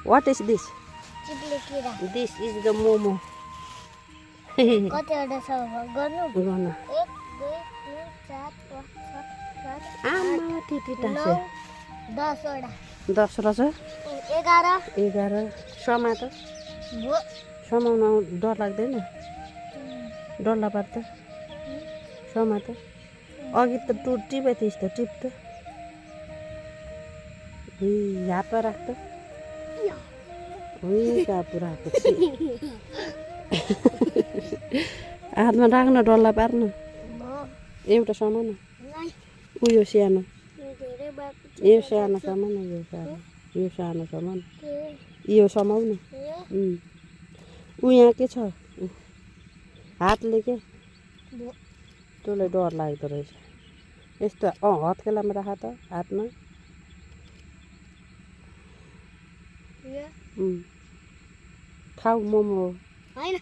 What is this? चिप्ले किरा This is the momo. कतिवटा छ गर्नु गर्नु 1 2 3 4 5 6 7 आमा त्यति 9 टाँसे 10 वटा 10 रहेछ 11 11 समात भो समाउन डर लाग्दैन डल्ला पार्छ समात अघि त टु टिपे थिइस् त टिप त हातमा राख त कहाँ पुऱ्याएको हातमा राख्न डल्ला पार्न एउटा समाउन उयो सानो यो सानो समाउन यो सानो समाउन यो समाउन ऊ यहाँ के छ हातले के तँलाई डर लाग्दो रहेछ यस्तो हत्केलामा राख त हातमा खाऊ मोमो हैन